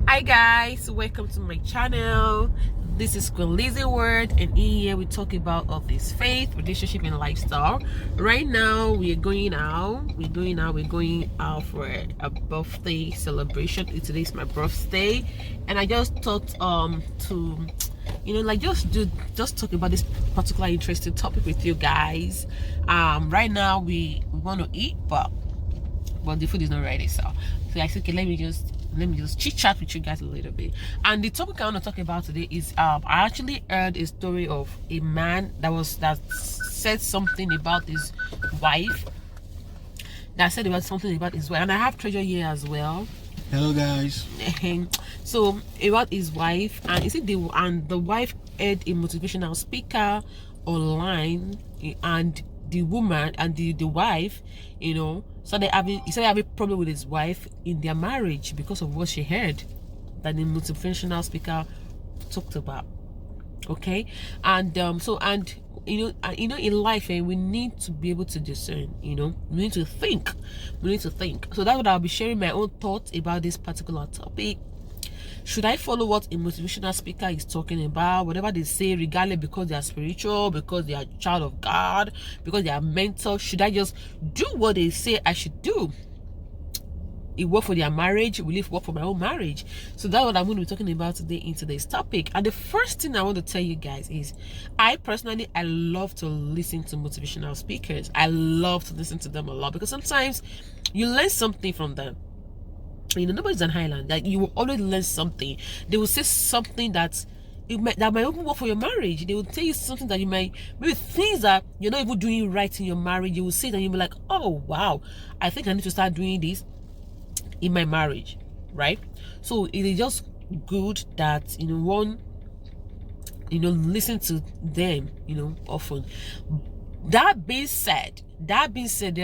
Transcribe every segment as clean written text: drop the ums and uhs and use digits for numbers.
Hi guys, welcome to my channel. This is Queen Lizzie Word, and in here we talk about all this faith, relationship, and lifestyle. Right now we're going out for a birthday celebration. Today's my birthday, and I just thought to just talk about this particular interesting topic with you guys. Right now we want to eat, but the food is not ready, so I said, okay, let me just chit chat with you guys a little bit. And the topic I want to talk about today is I actually heard a story of a man that said something about his wife. And I have Treasure here as well. Hello guys. So about his wife, and you see the wife heard a motivational speaker online, and the woman and the wife, started having a problem with his wife in their marriage because of what she heard that the motivational speaker talked about. Okay, and in life, we need to be able to discern. We need to think. So that's what I'll be sharing my own thoughts about this particular topic. Should I follow what a motivational speaker is talking about, whatever they say, regardless, because they are spiritual, because they are child of God, because they are mental? Should I just do what they say I should do? It worked for their marriage. Will it work for my own marriage? So that's what I'm going to be talking about today in today's topic. And the first thing I want to tell you guys is, I love to listen to motivational speakers. I love to listen to them a lot because sometimes you learn something from them. Nobody's an island. Like, you will always learn something. They will say something that might even work for your marriage. They will tell you something that maybe things that you're not even doing right in your marriage. You will say that, you'll be like, oh wow, I think I need to start doing this in my marriage, right? So it is just good that listen to them often. That being said, there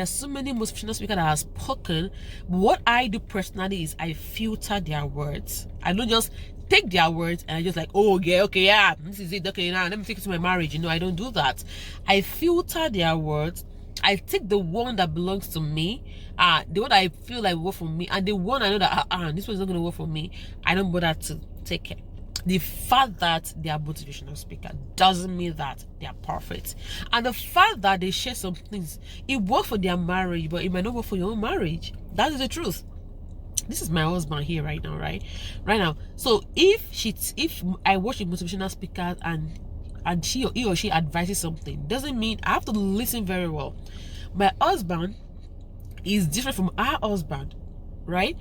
are so many motivational speakers that have spoken. What I do personally is I filter their words. I don't just take their words and I just like, oh yeah, okay, yeah, this is it, okay, now let me take it to my marriage. I don't do that. I filter their words. I take the one that belongs to me, the one I feel like work for me, and the one I know that this one's not going to work for me, I don't bother to take it. The fact that they are motivational speaker doesn't mean that they are perfect. And the fact that they share some things, it works for their marriage, but it might not work for your own marriage. That is the truth. This is my husband here right now, right now. So if I watch a motivational speaker and he or she advises something, doesn't mean I have to listen very well. My husband is different from our husband, right?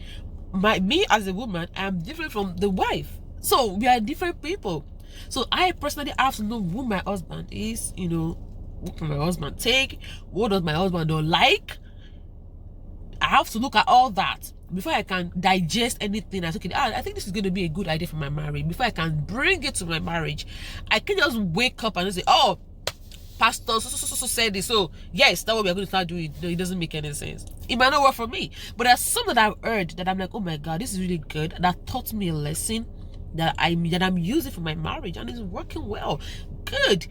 Me as a woman, I am different from the wife. So we are different people. So I personally have to know who my husband is, what can my husband take, what does my husband don't like. I have to look at all that before I can digest anything. I think this is going to be a good idea for my marriage. Before I can bring it to my marriage, I can just wake up and say, oh, pastor so said this, so yes, that's what we're going to start doing. No, it doesn't make any sense. It might not work for me, but there's some that I've heard that I'm like, oh my God, this is really good. That taught me a lesson that I'm using for my marriage, and it's working well. Good.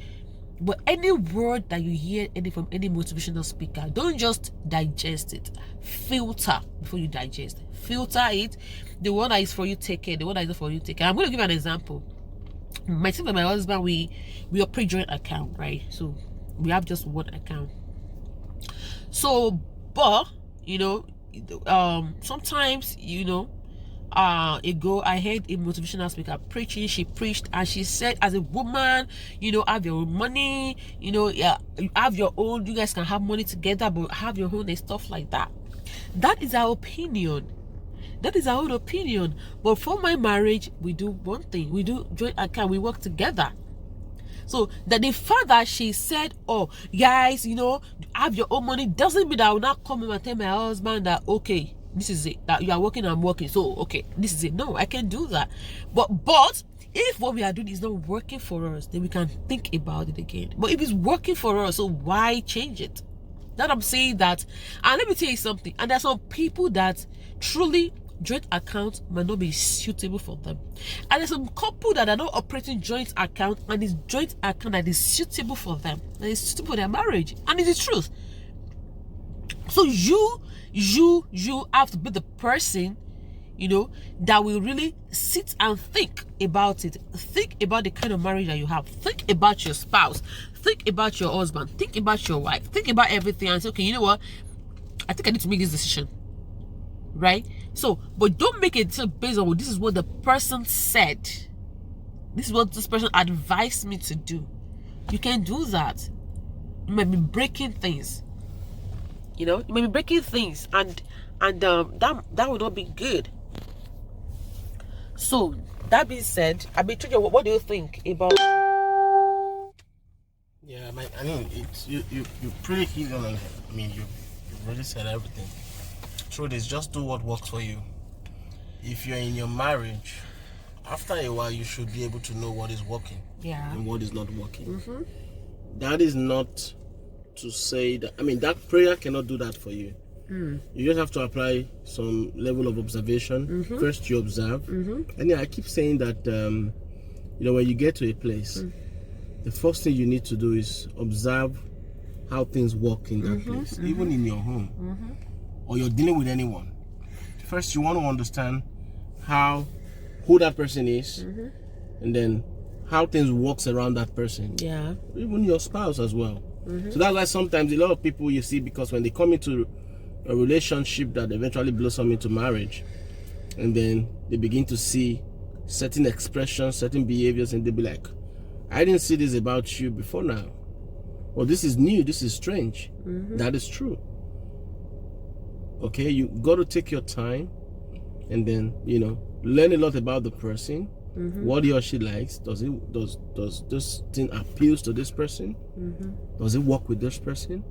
But any word that you hear from any motivational speaker, don't just digest it. Filter before you digest it. Filter it. The one that is for you, take it. The one that is not for you, take it. I'm going to give an example. Myself and my husband, we operate joint account, right? So we have just one account. So, but sometimes ago I heard a motivational speaker preaching. She preached and she said, as a woman, have your own money, you have your own, you guys can have money together, but have your own and stuff like that. That is our opinion. That is our own opinion. But for my marriage, we do one thing. We do joint account. We work together. So that the fact that she said, oh guys, have your own money, doesn't mean that I will not come and tell my husband that, okay, this is it, that you are working, I'm working, so okay, this is it. No, I can't do that. But if what we are doing is not working for us, then we can think about it again. But if it's working for us, so why change it? That I'm saying that. And let me tell you something, and there's some people that truly joint account might not be suitable for them, and there's some couple that are not operating joint account, and it's joint account that is suitable for them, that is suitable for their marriage. And it's the truth. So you have to be the person that will really sit and think about it. Think about the kind of marriage that you have. Think about your spouse. Think about your husband. Think about your wife. Think about everything and say, okay, you know what? I think I need to make this decision. Right? So, but don't make it based on this is what the person said. This is what this person advised me to do. You can't do that. You might be breaking things. You may be breaking things, and that would not be good. So that being said, what do you think about? Yeah, I mean, it's you pretty hit on it. I mean, you've already said everything. Truth is, just do what works for you. If you're in your marriage, after a while, you should be able to know what is working, and what is not working. That is not to say that, I mean, that prayer cannot do that for you. You just have to apply some level of observation. First you observe, and I keep saying that when you get to a place, the first thing you need to do is observe how things work in that place, even in your home, or you're dealing with anyone. First you want to understand who that person is, and then how things works around that person. Even your spouse as well. So that's why sometimes a lot of people you see, because when they come into a relationship that eventually blossom into marriage, and then they begin to see certain expressions, certain behaviors, and they'll be like, I didn't see this about you before now. Well, this is new, this is strange. That is true. Okay, you got to take your time and then, learn a lot about the person. What he or she likes. Does this thing appeals to this person? Does it work with this person?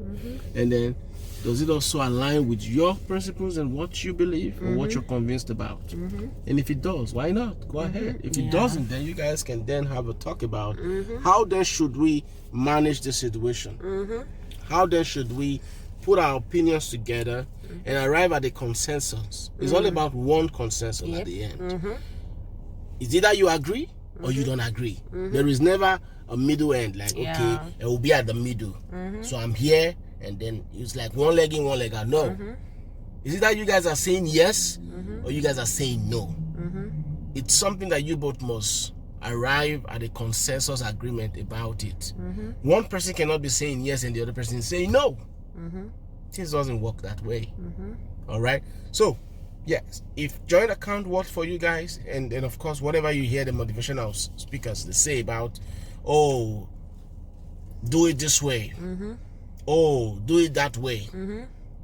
And then does it also align with your principles and what you believe or what you're convinced about? And if it does, why not? Go ahead. If it doesn't, then you guys can then have a talk about how then should we manage the situation? How then should we put our opinions together and arrive at a consensus? It's all about one consensus at the end. It's either you agree or you don't agree. There is never a middle end, like, okay, it will be at the middle. So I'm here, and then it's like one leg in, one leg out. No. It's either you guys are saying yes or you guys are saying no. It's something that you both must arrive at a consensus agreement about it. One person cannot be saying yes and the other person is saying no. Things doesn't work that way. All right? So, yes, if joint account works for you guys, and then of course whatever you hear the motivational speakers they say about, oh, do it this way, oh, do it that way.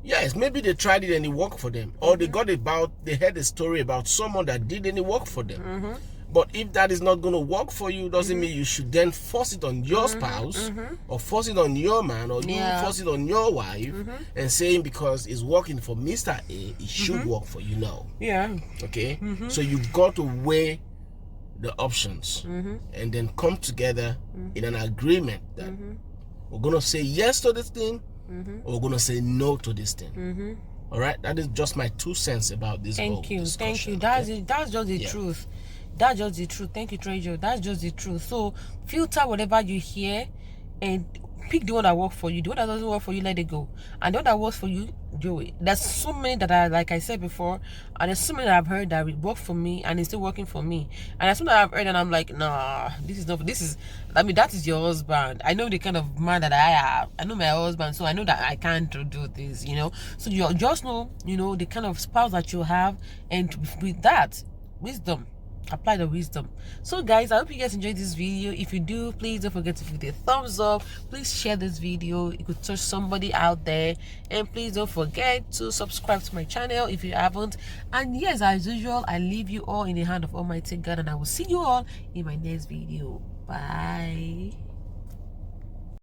Yes, maybe they tried it and it worked for them, or they heard a story about someone that did and it worked for them. But if that is not going to work for you, doesn't mean you should then force it on your spouse, or force it on your man, or you force it on your wife, and saying because it's working for Mr. A, it should work for you now. Okay? So you've got to weigh the options and then come together in an agreement that we're going to say yes to this thing, or we're going to say no to this thing. All right? That is just my 2 cents about this whole discussion. Thank you. That's just the truth. That's just the truth. Thank you, Treasure. That's just the truth. So filter whatever you hear and pick the one that works for you. The one that doesn't work for you, let it go. And the one that works for you, do it. There's so many that are, like I said before, and there's so many that I've heard that it worked for me and it's still working for me. And there's some that I've heard and I'm like, nah, that is your husband. I know the kind of man that I have. I know my husband, so I know that I can't do this, So you just know, the kind of spouse that you have, and with that, wisdom. Apply the wisdom. So guys, I hope you guys enjoyed this video. If you do, please don't forget to give it a thumbs up. Please share this video. It could touch somebody out there. And please don't forget to subscribe to my channel if you haven't. And yes, as usual, I leave you all in the hand of Almighty God, and I will see you all in my next video. Bye.